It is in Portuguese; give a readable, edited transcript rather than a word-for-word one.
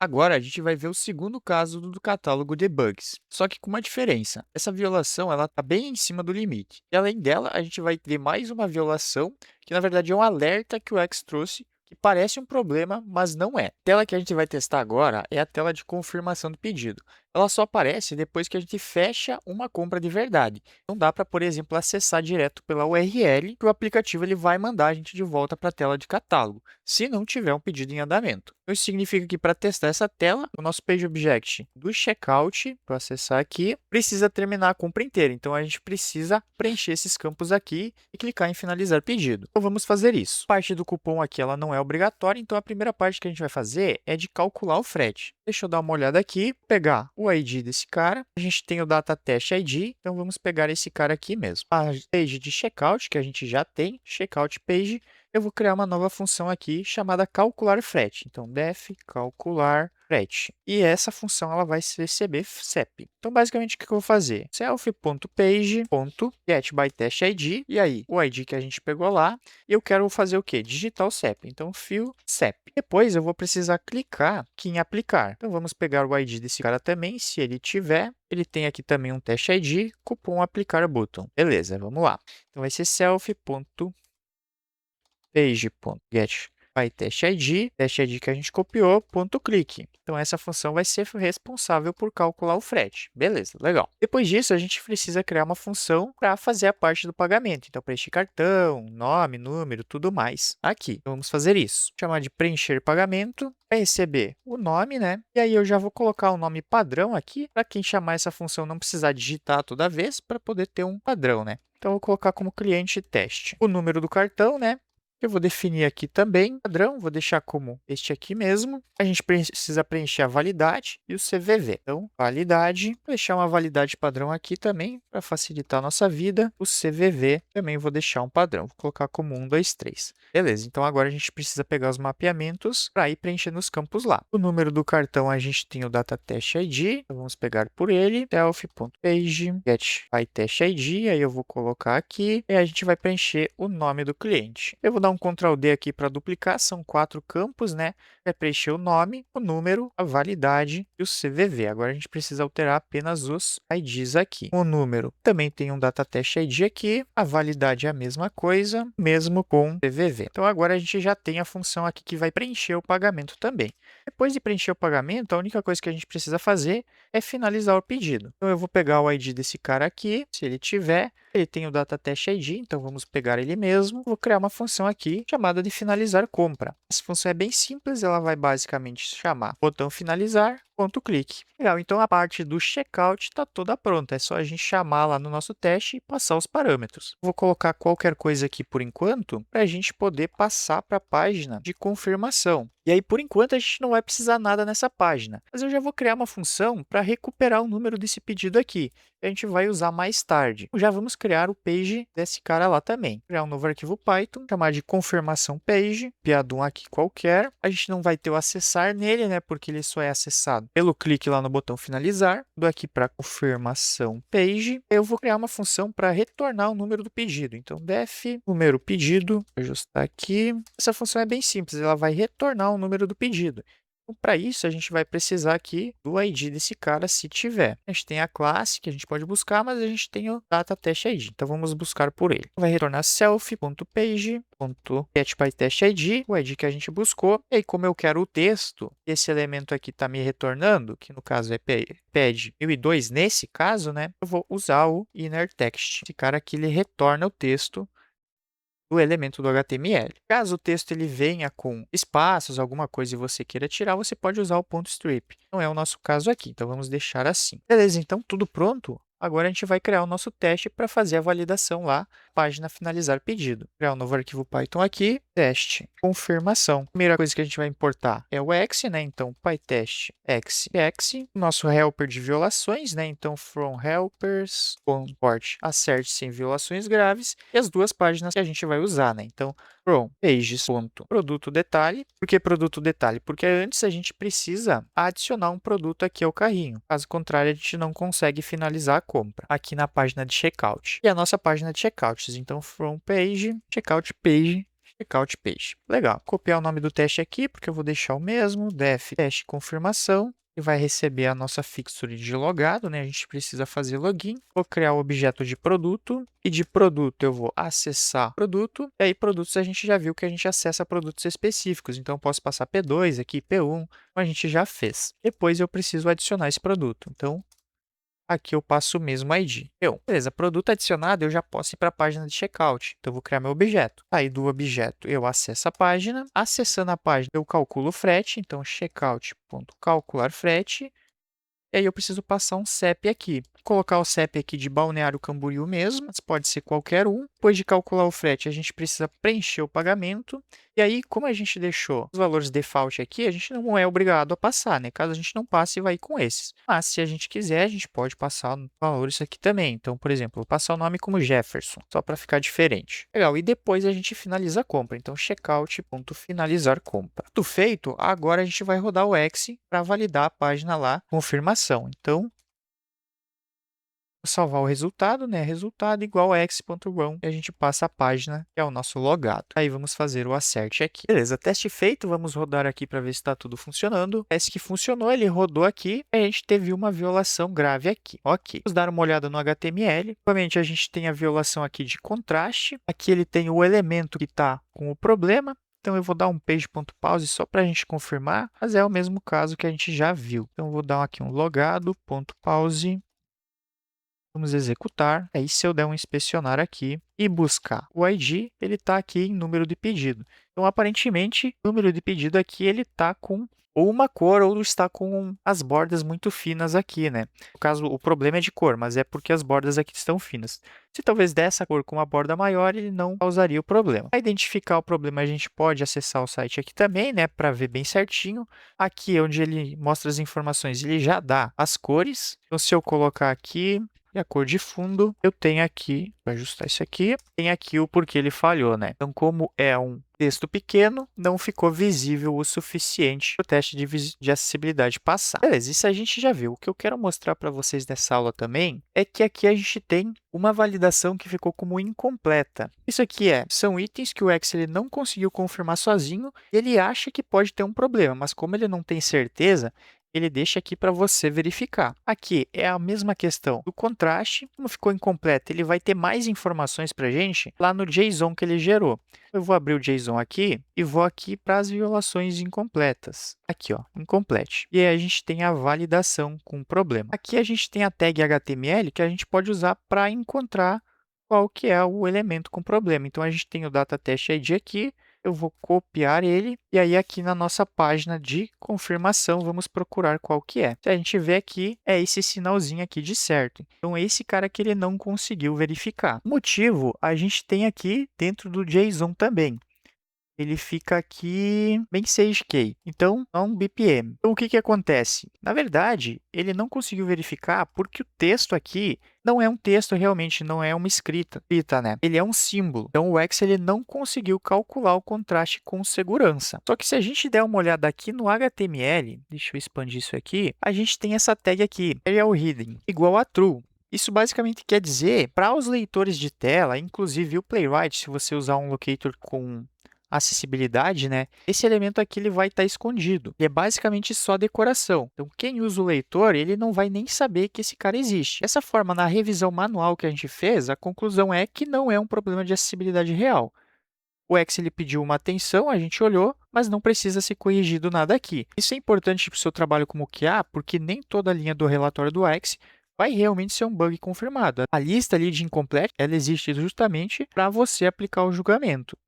Agora a gente vai ver o segundo caso do catálogo de bugs, só que com uma diferença. Essa violação ela está bem em cima do limite. E além dela, a gente vai ter mais uma violação, que na verdade é um alerta que o X trouxe, que parece um problema, mas não é. A tela que a gente vai testar agora é a tela de confirmação do pedido. Ela só aparece depois que a gente fecha uma compra de verdade. Não dá para, por exemplo, acessar direto pela URL, que o aplicativo ele vai mandar a gente de volta para a tela de catálogo, se não tiver um pedido em andamento. Então, isso significa que para testar essa tela, o nosso PageObject do checkout, para acessar aqui, precisa terminar a compra inteira. Então, a gente precisa preencher esses campos aqui e clicar em finalizar pedido. Então, vamos fazer isso. A parte do cupom aqui ela não é obrigatória, então a primeira parte que a gente vai fazer é de calcular o frete. Deixa eu dar uma olhada aqui, pegar o ID desse cara. A gente tem o Data Test ID, então vamos pegar esse cara aqui mesmo. A page de checkout, que a gente já tem, checkout page, eu vou criar uma nova função aqui chamada calcular frete. Então, def calcular frete. E essa função ela vai receber CEP. Então, basicamente, o que eu vou fazer? Self.page.getByTestID. E aí, o ID que a gente pegou lá. E eu quero fazer o quê? Digitar o CEP. Então, fill CEP. Depois, eu vou precisar clicar aqui em aplicar. Então, vamos pegar o ID desse cara também, se ele tiver. Ele tem aqui também um teste ID, cupom aplicar button. Beleza, vamos lá. Então, vai ser self.page.get by teste ID que a gente copiou, ponto clique. Então, essa função vai ser responsável por calcular o frete. Beleza, legal. Depois disso, a gente precisa criar uma função para fazer a parte do pagamento. Então, preencher cartão, nome, número, tudo mais aqui. Então, vamos fazer isso. Chamar de preencher pagamento, vai receber o nome, né? E aí, eu já vou colocar o nome padrão aqui, para quem chamar essa função não precisar digitar toda vez, para poder ter um padrão, né? Então, eu vou colocar como cliente teste. O número do cartão, né? Eu vou definir aqui também padrão, vou deixar como este aqui mesmo. A gente precisa preencher a validade e o CVV. Então, validade, vou deixar uma validade padrão aqui também para facilitar a nossa vida. O CVV também vou deixar um padrão, vou colocar como 1, 2, 3. Beleza, então agora a gente precisa pegar os mapeamentos para ir preenchendo os campos lá. O número do cartão a gente tem o Data Test ID, então vamos pegar por ele, self.page, get by test ID, aí eu vou colocar aqui e a gente vai preencher o nome do cliente. Eu vou dar um Ctrl D aqui para duplicar, são 4 campos, né? Vai preencher o nome, o número, a validade e o CVV. Agora a gente precisa alterar apenas os IDs aqui. O número também tem um Data Test ID aqui, a validade é a mesma coisa, mesmo com CVV. Então agora a gente já tem a função aqui que vai preencher o pagamento também. Depois de preencher o pagamento, a única coisa que a gente precisa fazer é finalizar o pedido. Então eu vou pegar o ID desse cara aqui, se ele tiver, ele tem o Data Test ID, então vamos pegar ele mesmo. Vou criar uma função aqui chamada de finalizar compra. Essa função é bem simples, ela vai basicamente chamar botão finalizar, ponto clique. Legal, então a parte do checkout está toda pronta, é só a gente chamar lá no nosso teste e passar os parâmetros. Vou colocar qualquer coisa aqui por enquanto, para a gente poder passar para a página de confirmação. E aí, por enquanto, a gente não vai precisar nada nessa página, mas eu já vou criar uma função para recuperar o número desse pedido aqui. A gente vai usar mais tarde. Já vamos criar o page desse cara lá também. Criar um novo arquivo Python, chamar de confirmação page, copiado um aqui qualquer. A gente não vai ter o acessar nele, né, porque ele só é acessado pelo clique lá no botão finalizar. Dou aqui para confirmação page. Eu vou criar uma função para retornar o número do pedido. Então, def número pedido, vou ajustar aqui. Essa função é bem simples, ela vai retornar o número do pedido. Então, para isso, a gente vai precisar aqui do ID desse cara, se tiver. A gente tem a classe que a gente pode buscar, mas a gente tem o Data Test ID. Então, vamos buscar por ele. Vai retornar self.page.getByTestID, o ID que a gente buscou. E aí, como eu quero o texto, esse elemento aqui está me retornando, que no caso é pad 1002, nesse caso, né? Eu vou usar o innerText. Esse cara aqui, ele retorna o texto do elemento do HTML. Caso o texto ele venha com espaços, alguma coisa e você queira tirar, você pode usar o ponto strip. Não é o nosso caso aqui, então vamos deixar assim. Beleza, então tudo pronto? Agora a gente vai criar o nosso teste para fazer a validação lá, página finalizar pedido. Criar um novo arquivo Python aqui, teste, confirmação. Primeira coisa que a gente vai importar é o X, né? Então, pytest x. Nosso helper de violações, né? Então, from helpers, comport acerte sem violações graves. E as duas páginas que a gente vai usar, né? Então, from pages.produto detalhe. Por que produto detalhe? Porque antes a gente precisa adicionar um produto aqui ao carrinho. Caso contrário, a gente não consegue finalizar a compra aqui na página de checkout. E a nossa página de checkouts. Então, from page, checkout page, checkout page. Legal. Copiar o nome do teste aqui, porque eu vou deixar o mesmo, def teste confirmação, e vai receber a nossa fixture de logado, né? A gente precisa fazer login. Vou criar o objeto de produto, e de produto eu vou acessar produto, e aí produtos a gente já viu que a gente acessa produtos específicos, então eu posso passar P2 aqui, P1, como a gente já fez. Depois eu preciso adicionar esse produto, então aqui eu passo o mesmo ID. Beleza, produto adicionado, eu já posso ir para a página de checkout. Então, eu vou criar meu objeto. Aí, do objeto, eu acesso a página. Acessando a página, eu calculo o frete. Então, checkout.calcular frete. E aí eu preciso passar um CEP aqui. Vou colocar o CEP aqui de Balneário Camboriú mesmo, mas pode ser qualquer um. Depois de calcular o frete, a gente precisa preencher o pagamento. E aí, como a gente deixou os valores default aqui, a gente não é obrigado a passar, né? Caso a gente não passe, vai com esses. Mas, se a gente quiser, a gente pode passar valores aqui também. Então, por exemplo, vou passar o nome como Jefferson, só para ficar diferente. Legal, e depois a gente finaliza a compra. Então, checkout.finalizar compra. Tudo feito, agora a gente vai rodar o X para validar a página lá, confirmação. Então, vou salvar o resultado, né? Resultado igual a x.run e a gente passa a página, que é o nosso logado. Aí vamos fazer o acerte aqui. Beleza, teste feito, vamos rodar aqui para ver se está tudo funcionando. O teste que funcionou, ele rodou aqui e a gente teve uma violação grave aqui. Ok, vamos dar uma olhada no HTML. Novamente, a gente tem a violação aqui de contraste. Aqui ele tem o elemento que está com o problema. Então, eu vou dar um page.pause só para a gente confirmar, mas é o mesmo caso que a gente já viu. Então, eu vou dar aqui um logado.pause. Vamos executar. Aí, se eu der um inspecionar aqui e buscar o ID, ele está aqui em número de pedido. Então, aparentemente, o número de pedido aqui, ele está com ou uma cor ou está com as bordas muito finas aqui, né? No caso, o problema é de cor, mas é porque as bordas aqui estão finas. Se talvez dessa cor com uma borda maior, ele não causaria o problema. Para identificar o problema, a gente pode acessar o site aqui também, né? Para ver bem certinho. Aqui, onde ele mostra as informações, ele já dá as cores. Então, se eu colocar aqui e a cor de fundo, eu tenho aqui, vou ajustar isso aqui, tem aqui o porquê ele falhou, né? Então, como é um texto pequeno, não ficou visível o suficiente para o teste de acessibilidade passar. Beleza, isso a gente já viu. O que eu quero mostrar para vocês nessa aula também é que aqui a gente tem uma validação que ficou como incompleta. Isso aqui são itens que o X ele não conseguiu confirmar sozinho e ele acha que pode ter um problema, mas como ele não tem certeza, ele deixa aqui para você verificar. Aqui é a mesma questão do contraste. Como ficou incompleto, ele vai ter mais informações para a gente lá no JSON que ele gerou. Eu vou abrir o JSON aqui e vou aqui para as violações incompletas. Aqui, ó, incomplete. E aí a gente tem a validação com problema. Aqui a gente tem a tag HTML que a gente pode usar para encontrar qual que é o elemento com problema. Então, a gente tem o data test ID aqui. Eu vou copiar ele e aí aqui na nossa página de confirmação vamos procurar qual que é. Se a gente vê aqui, é esse sinalzinho aqui de certo. Então, esse cara que ele não conseguiu verificar. O motivo a gente tem aqui dentro do JSON também. Ele fica aqui bem 6K, então é um BPM. Então, o que acontece? Na verdade, ele não conseguiu verificar porque o texto aqui não é um texto realmente, não é uma escrita, né? Ele é um símbolo. Então, o X ele não conseguiu calcular o contraste com segurança. Só que se a gente der uma olhada aqui no HTML, deixa eu expandir isso aqui, a gente tem essa tag aqui, Arial Hidden, igual a True. Isso basicamente quer dizer, para os leitores de tela, inclusive o Playwright, se você usar um locator com acessibilidade, né? Esse elemento aqui ele vai estar escondido. Ele é basicamente só decoração. Então, quem usa o leitor, ele não vai nem saber que esse cara existe. Dessa forma, na revisão manual que a gente fez, a conclusão é que não é um problema de acessibilidade real. O X ele pediu uma atenção, a gente olhou, mas não precisa ser corrigido nada aqui. Isso é importante para o seu trabalho como QA, porque nem toda linha do relatório do X vai realmente ser um bug confirmado. A lista ali de incompleto, ela existe justamente para você aplicar o julgamento.